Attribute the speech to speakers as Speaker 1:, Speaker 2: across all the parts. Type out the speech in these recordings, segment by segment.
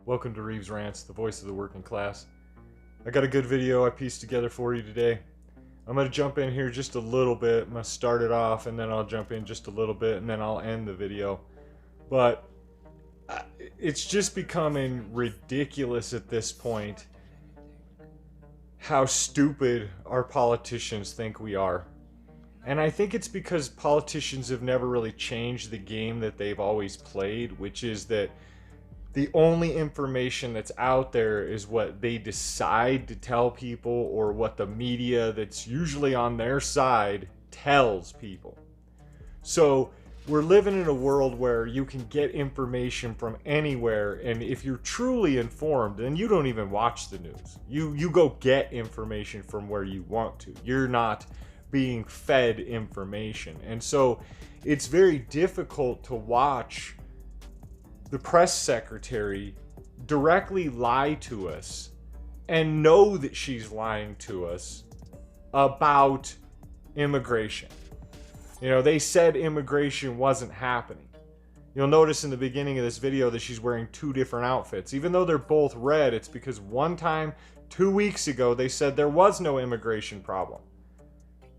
Speaker 1: Welcome to Reeves Rants, the voice of the working class. I got a good video I pieced together for you today. I'm going to jump in here just a little bit. I'm going to start it off and then I'll jump in just a little bit and then I'll end the video. But it's just becoming ridiculous at this point how stupid our politicians think we are. And I think it's because politicians have never really changed the game that they've always played, which is that the only information that's out there is what they decide to tell people or what the media that's usually on their side tells people. So we're living in a world where you can get information from anywhere, and if you're truly informed, then you don't even watch the news. You go get information from where you want to. You're not being fed information. And so it's very difficult to watch the press secretary directly lie to us and know that she's lying to us about immigration. You know, they said immigration wasn't happening. You'll notice in the beginning of this video that she's wearing two different outfits. Even though they're both red, it's because one time, 2 weeks ago, they said there was no immigration problem.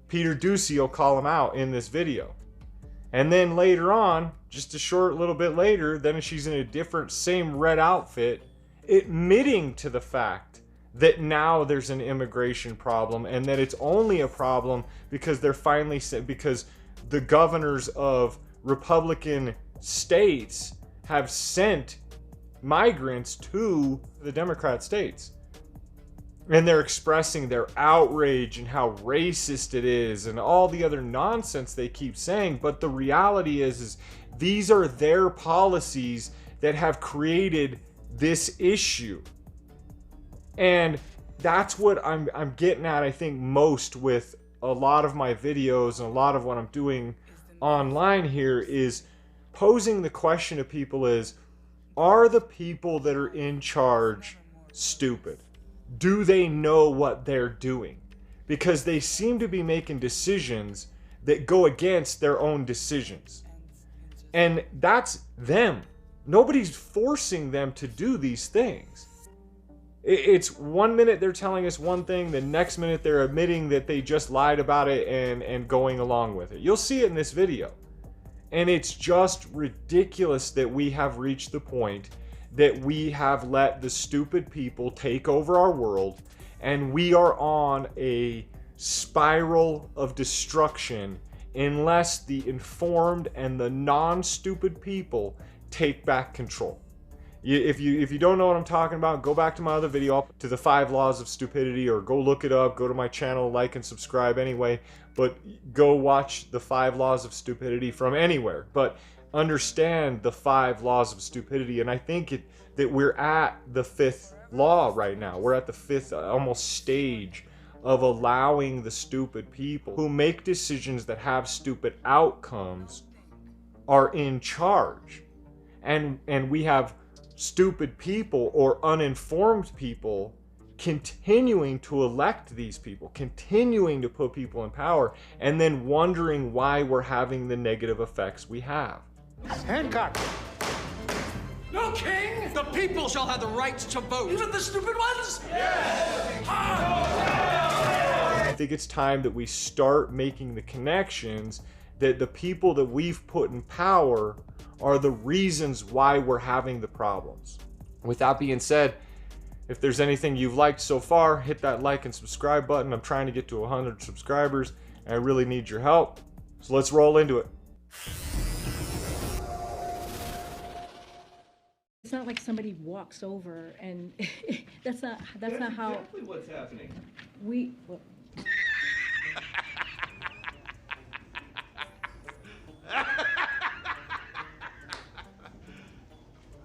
Speaker 1: Peter Doocy will call him out in this video. And then later on, just a short little bit later, then she's in a different, same red outfit, admitting to the fact that now there's an immigration problem and that it's only a problem because they're finally because the governors of Republican states have sent migrants to the Democrat states. And they're expressing their outrage and how racist it is and all the other nonsense they keep saying. But the reality is these are their policies that have created this issue. And that's what I'm getting at, I think, most with a lot of my videos and a lot of what I'm doing online here is posing the question to people is, are the people that are in charge stupid? Do they know what they're doing? Because they seem to be making decisions that go against their own decisions. And that's them. Nobody's forcing them to do these things. It's 1 minute they're telling us one thing, the next minute they're admitting that they just lied about it and going along with it. You'll see it in this video. And it's just ridiculous that we have reached the point that we have let the stupid people take over our world, and we are on a spiral of destruction unless the informed and the non-stupid people take back control. If you don't know what I'm talking about, go back to my other video, to the 5 laws of stupidity, or go look it up, go to my channel, like and subscribe anyway, but go watch the 5 laws of stupidity from anywhere. But understand the 5 laws of stupidity, and I think that we're at the 5th law right now. We're at the 5th almost stage of allowing the stupid people who make decisions that have stupid outcomes are in charge. And we have stupid people or uninformed people continuing to elect these people, continuing to put people in power, and then wondering why we're having the negative effects we have.
Speaker 2: Hancock!
Speaker 3: No king!
Speaker 2: The people shall have the right to vote!
Speaker 3: Even the stupid ones?
Speaker 2: Yes!
Speaker 1: I think it's time that we start making the connections that the people that we've put in power are the reasons why we're having the problems. With that being said, if there's anything you've liked so far, hit that like and subscribe button. I'm trying to get to 100 subscribers, and I really need your help. So let's roll into it.
Speaker 4: It's not like somebody walks over and that's not how
Speaker 5: exactly what's happening.
Speaker 4: we. Well,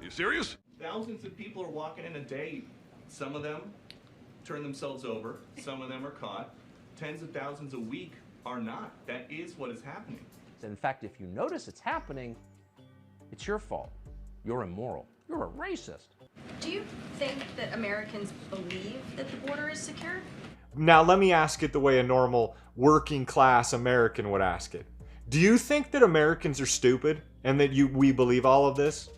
Speaker 5: You serious? Thousands of people are walking in a day. Some of them turn themselves over. Some of them are caught. Tens of thousands a week are not. That is what is happening.
Speaker 6: In fact, if you notice it's happening, it's your fault. You're immoral. You're a racist.
Speaker 7: Do you think that Americans believe that the border is secure?
Speaker 1: Now let me ask it the way a normal working class American would ask it. Do you think that Americans are stupid and that we believe all of this?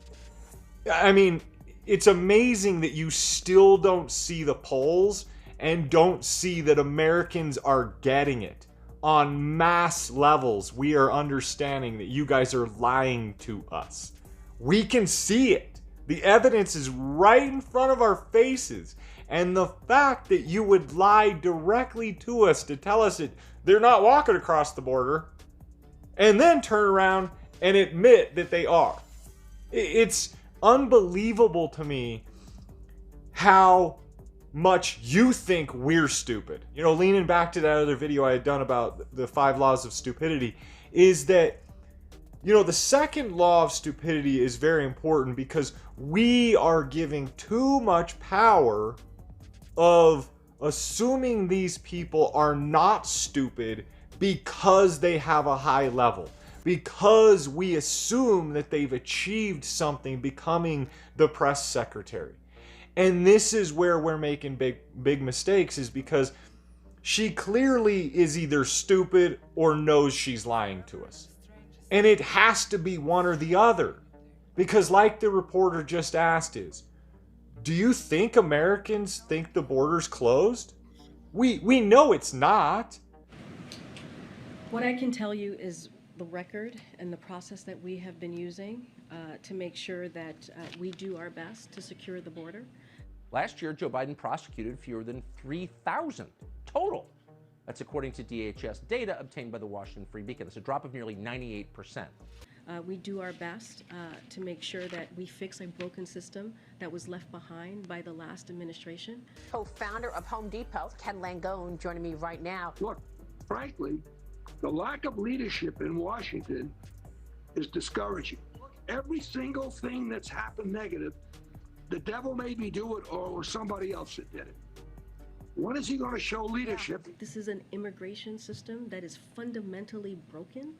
Speaker 1: I mean, it's amazing that you still don't see the polls and don't see that Americans are getting it. On mass levels, we are understanding that you guys are lying to us. We can see it. The evidence is right in front of our faces. And the fact that you would lie directly to us to tell us that they're not walking across the border and then turn around and admit that they are. It's unbelievable to me how much you think we're stupid. You know, leaning back to that other video I had done about the 5 laws of stupidity, is that, you know, the second law of stupidity is very important because we are giving too much power of assuming these people are not stupid because they have a high level. Because we assume that they've achieved something becoming the press secretary. And this is where we're making big mistakes, is because she clearly is either stupid or knows she's lying to us. And it has to be one or the other. Because like the reporter just asked is, do you think Americans think the border's closed? We know it's not.
Speaker 4: What I can tell you is the record and the process that we have been using to make sure that we do our best to secure the border.
Speaker 6: Last year, Joe Biden prosecuted fewer than 3,000 total. That's according to DHS data obtained by the Washington Free Beacon. That's a drop of nearly 98%.
Speaker 4: We do our best to make sure that we fix a broken system that was left behind by the last administration.
Speaker 8: Co-founder of Home Depot, Ken Langone, joining me right now.
Speaker 9: Look, frankly, the lack of leadership in Washington is discouraging. Every single thing that's happened negative, the devil made me do it or somebody else that did it. When is he going to show leadership?
Speaker 4: This is an immigration system that is fundamentally broken,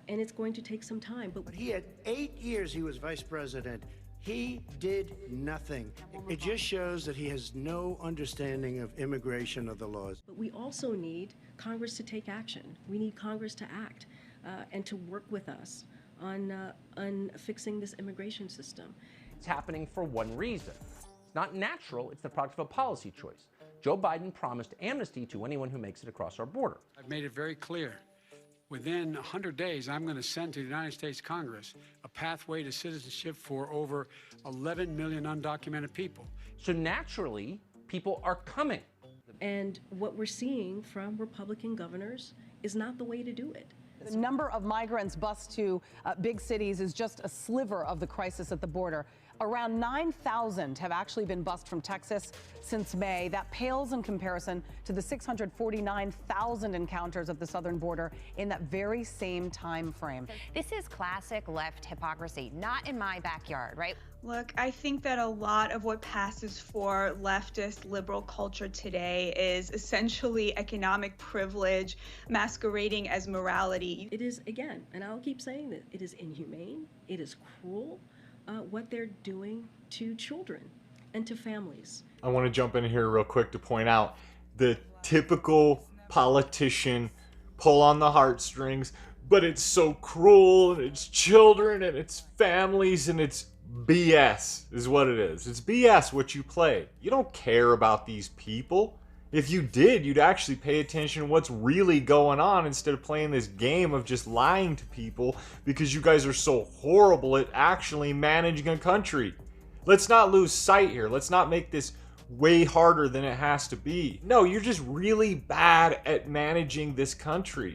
Speaker 4: and it's going to take some time. But
Speaker 10: he had 8 years he was vice president. He did nothing. It just shows that he has no understanding of immigration or the laws.
Speaker 4: But we also need Congress to take action. We need Congress to act and to work with us on fixing this immigration system.
Speaker 6: It's happening for one reason. It's not natural, it's the product of a policy choice. Joe Biden promised amnesty to anyone who makes it across our border.
Speaker 11: I've made it very clear. Within 100 days, I'm going to send to the United States Congress a pathway to citizenship for over 11 million undocumented people.
Speaker 6: So naturally, people are coming.
Speaker 4: And what we're seeing from Republican governors is not the way to do it.
Speaker 12: The number of migrants bused to big cities is just a sliver of the crisis at the border. Around 9,000 have actually been bused from Texas since May. That pales in comparison to the 649,000 encounters at the southern border in that very same time frame.
Speaker 13: This is classic left hypocrisy, not in my backyard, right?
Speaker 14: Look, I think that a lot of what passes for leftist liberal culture today is essentially economic privilege masquerading as morality.
Speaker 4: It is, again, and I'll keep saying that, it is inhumane, it is cruel, what they're doing to children and to families.
Speaker 1: I want to jump in here real quick to point out the typical politician pull on the heartstrings, but it's so cruel, and it's children, and it's families, and it's BS is what it is. It's BS what you play. You don't care about these people. If you did, you'd actually pay attention to what's really going on instead of playing this game of just lying to people because you guys are so horrible at actually managing a country. Let's not lose sight here. Let's not make this way harder than it has to be. No, you're just really bad at managing this country.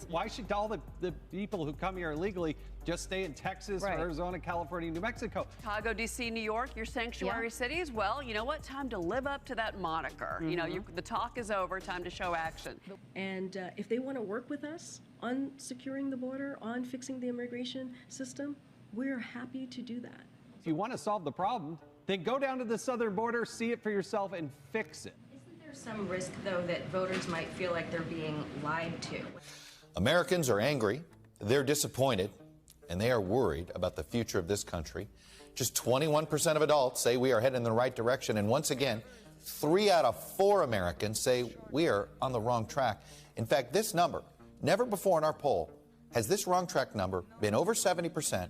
Speaker 15: Why should all the people who come here illegally just stay in Texas, or Arizona, California, New Mexico?
Speaker 16: Chicago, D.C., New York, your sanctuary cities. Well, you know what? Time to live up to that moniker. You know, the talk is over. Time to show action.
Speaker 4: And if they want to work with us on securing the border, on fixing the immigration system, we're happy to do that.
Speaker 15: If you want to solve the problem, then go down to the southern border, see it for yourself, and fix it.
Speaker 7: Isn't there some risk, though, that voters might feel like they're being lied to?
Speaker 17: Americans are angry, they're disappointed, and they are worried about the future of this country. Just 21% of adults say we are heading in the right direction, and once again, 3 out of 4 Americans say we are on the wrong track. In fact, this number, never before in our poll, has this wrong track number been over 70%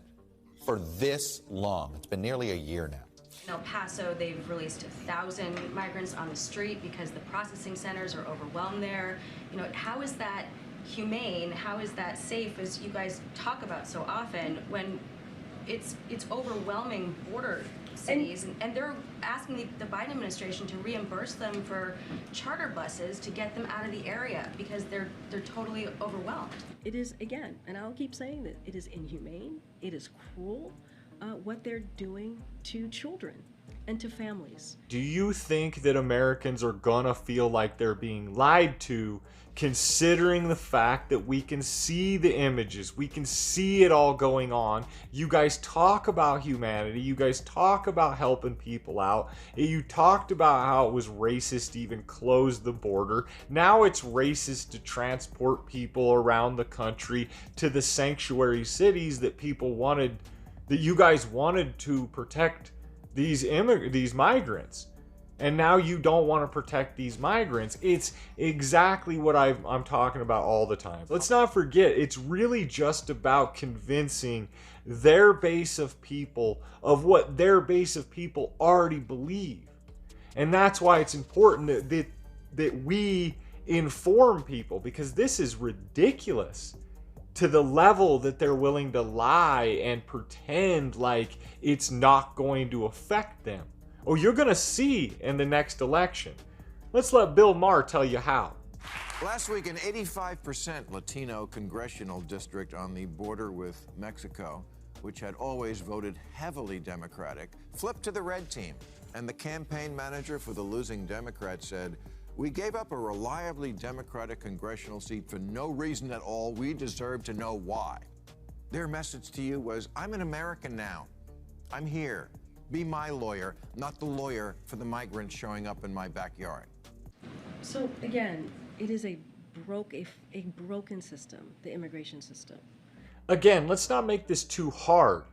Speaker 17: for this long. It's been nearly a year now.
Speaker 7: In El Paso, they've released 1,000 migrants on the street because the processing centers are overwhelmed there. You know, how is that humane? How is that safe, as you guys talk about so often, when it's overwhelming border cities, and they're asking the Biden administration to reimburse them for charter buses to get them out of the area because they're totally overwhelmed.
Speaker 4: It is, again, and I'll keep saying that, it is inhumane, it is cruel, what they're doing to children and to families.
Speaker 1: Do you think that Americans are gonna feel like they're being lied to, considering the fact that we can see the images, we can see it all going on? You guys talk about humanity, you guys talk about helping people out, you talked about how it was racist to even close the border. Now it's racist to transport people around the country to the sanctuary cities that people wanted, that you guys wanted to protect these migrants. And now you don't want to protect these migrants. It's exactly what I'm talking about all the time. Let's not forget, it's really just about convincing their base of people of what their base of people already believe. And that's why it's important that we inform people, because this is ridiculous to the level that they're willing to lie and pretend like it's not going to affect them. Oh, you're going to see in the next election. Let's let Bill Maher tell you how.
Speaker 18: Last week, an 85% Latino congressional district on the border with Mexico, which had always voted heavily Democratic, flipped to the red team. And the campaign manager for the losing Democrat said, "We gave up a reliably Democratic congressional seat for no reason at all. We deserve to know why." Their message to you was, "I'm an American now. I'm here. Be my lawyer, not the lawyer for the migrants showing up in my backyard."
Speaker 4: So again, it is a broken system, the immigration system.
Speaker 1: Again, let's not make this too hard.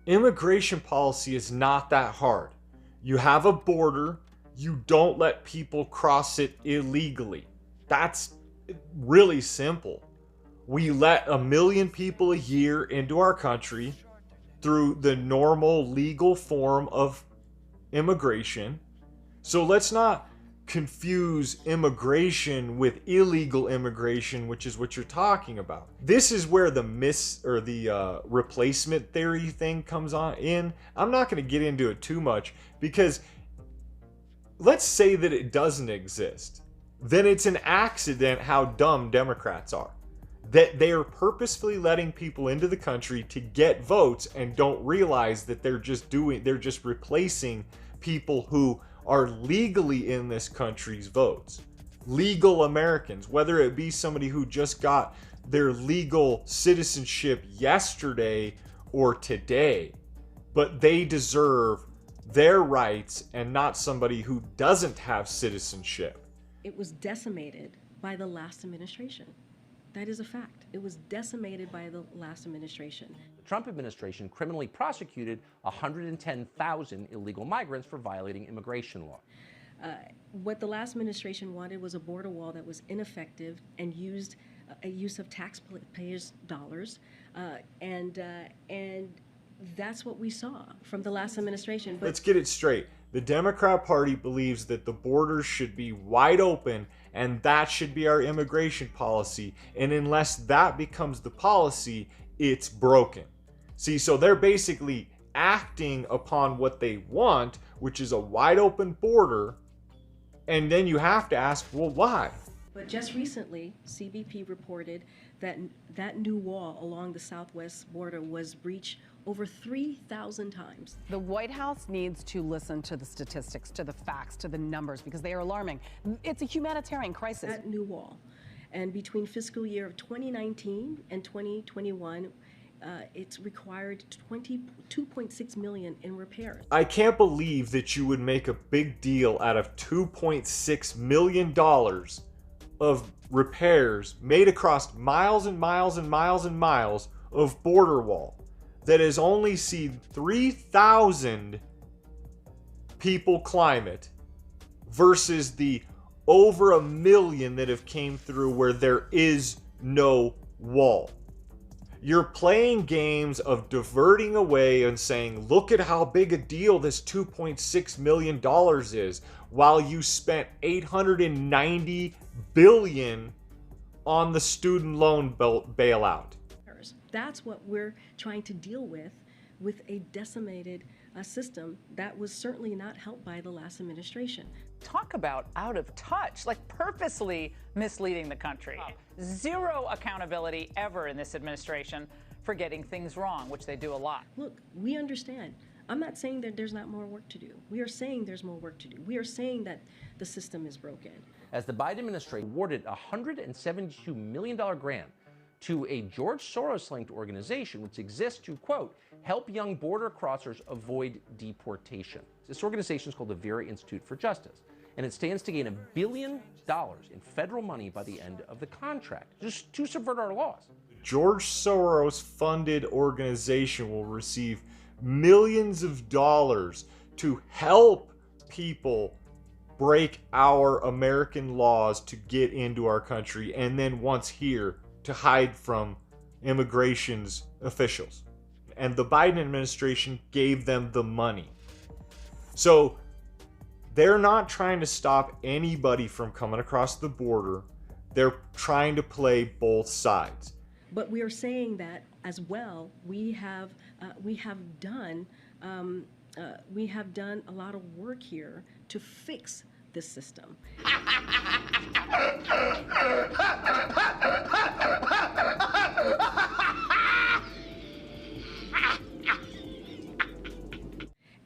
Speaker 1: Immigration policy is not that hard. You have a border, you don't let people cross it illegally. That's really simple. We let 1 million people a year into our country through the normal legal form of immigration. So let's not confuse immigration with illegal immigration, which is what you're talking about. This is where the replacement theory thing comes on in. I'm not going to get into it too much, because let's say that it doesn't exist. Then it's an accident how dumb Democrats are. That they are purposefully letting people into the country to get votes and don't realize that they're just replacing people who are legally in this country's votes. Legal Americans, whether it be somebody who just got their legal citizenship yesterday or today, but they deserve their rights and not somebody who doesn't have citizenship.
Speaker 4: It was decimated by the last administration. That is a fact. It was decimated by the last administration.
Speaker 6: The Trump administration criminally prosecuted 110,000 illegal migrants for violating immigration law.
Speaker 4: What the last administration wanted was a border wall that was ineffective and used a use of taxpayers' dollars, and that's what we saw from the last administration. But
Speaker 1: let's get it straight. The Democrat Party believes that the borders should be wide open, and that should be our immigration policy. And unless that becomes the policy, it's broken. See, so they're basically acting upon what they want, which is a wide open border. And then you have to ask, well, why?
Speaker 4: But just recently, CBP reported that that new wall along the southwest border was breached over 3,000 times.
Speaker 12: The White House needs to listen to the statistics, to the facts, to the numbers, because they are alarming. It's a humanitarian crisis.
Speaker 4: That new wall. And between fiscal year of 2019 and 2021, it's required $22.6 million in repairs.
Speaker 1: I can't believe that you would make a big deal out of $2.6 million of repairs made across miles and miles and miles and miles of border wall that has only seen 3,000 people climb it versus the over 1 million that have came through where there is no wall. You're playing games of diverting away and saying, look at how big a deal this $2.6 million is, while you spent $890 billion on the student loan bailout.
Speaker 4: That's what we're trying to deal with a decimated system that was certainly not helped by the last administration.
Speaker 19: Talk about out of touch, like purposely misleading the country. Zero accountability ever in this administration for getting things wrong, which they do a lot.
Speaker 4: Look, we understand. I'm not saying that there's not more work to do. We are saying there's more work to do. We are saying that the system is broken.
Speaker 6: As the Biden administration awarded a $172 million grant to a George Soros-linked organization which exists to, quote, help young border crossers avoid deportation. This organization is called the Vera Institute for Justice, and it stands to gain $1 billion in federal money by the end of the contract, just to subvert our laws.
Speaker 1: George Soros-funded organization will receive millions of dollars to help people break our American laws to get into our country, and then once here, to hide from immigration's officials. And the Biden administration gave them the money. So they're not trying to stop anybody from coming across the border. They're trying to play both sides.
Speaker 4: But we are saying that as well. We have done a lot of work here to fix this system.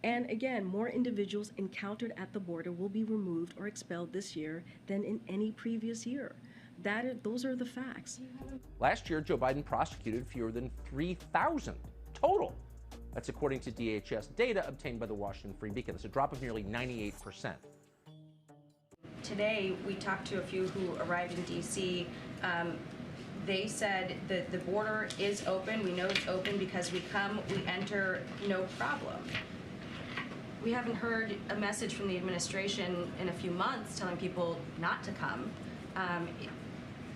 Speaker 4: And again, more individuals encountered at the border will be removed or expelled this year than in any previous year. Those are the facts.
Speaker 6: Last year, Joe Biden prosecuted fewer than 3,000 total. That's according to DHS data obtained by the Washington Free Beacon. That's a drop of nearly 98%.
Speaker 7: Today, we talked to a few who arrived in D.C. They said that the border is open. We know it's open because we come, we enter, no problem. We haven't heard a message from the administration in a few months telling people not to come.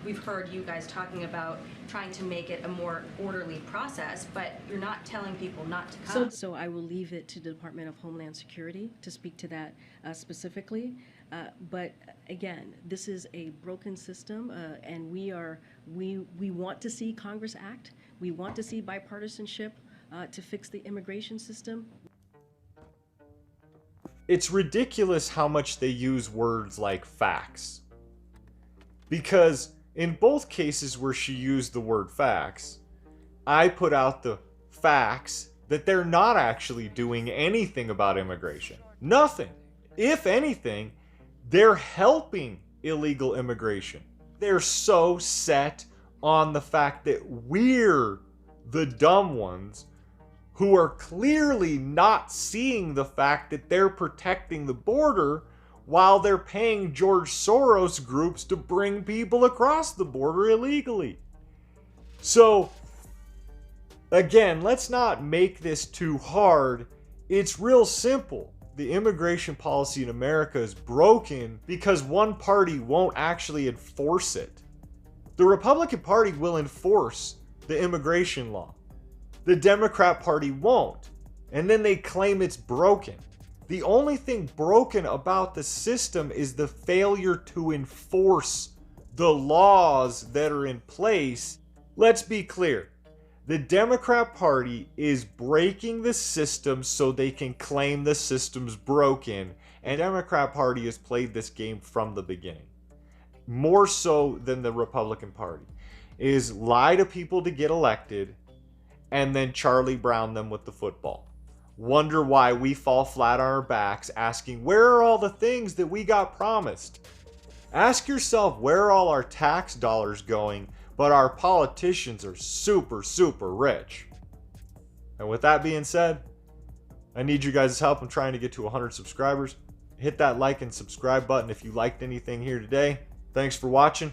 Speaker 7: We've heard you guys talking about trying to make it a more orderly process, but you're not telling people not to come.
Speaker 4: So I will leave it to the Department of Homeland Security to speak to that specifically. But again, this is a broken system, and we want to see Congress act. We want to see bipartisanship to fix the immigration system.
Speaker 1: It's ridiculous how much they use words like facts. Because in both cases where she used the word facts, I put out the facts that they're not actually doing anything about immigration. Nothing. If anything, they're helping illegal immigration. They're so set on the fact that we're the dumb ones who are clearly not seeing the fact that they're protecting the border while they're paying George Soros groups to bring people across the border illegally. So, again, let's not make this too hard. It's real simple. The immigration policy in America is broken because one party won't actually enforce it. The Republican Party will enforce the immigration law. The Democrat Party won't. And then they claim it's broken. The only thing broken about the system is the failure to enforce the laws that are in place. Let's be clear. The Democrat Party is breaking the system so they can claim the system's broken. And the Democrat Party has played this game from the beginning. More so than the Republican Party. Is lie to people to get elected and then Charlie Brown them with the football. Wonder why we fall flat on our backs asking, where are all the things that we got promised? Ask yourself, where are all our tax dollars going, but our politicians are super, super rich? And with that being said, I need you guys' help. I'm trying to get to 100 subscribers. Hit that like and subscribe button if you liked anything here today. Thanks for watching.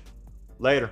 Speaker 1: Later.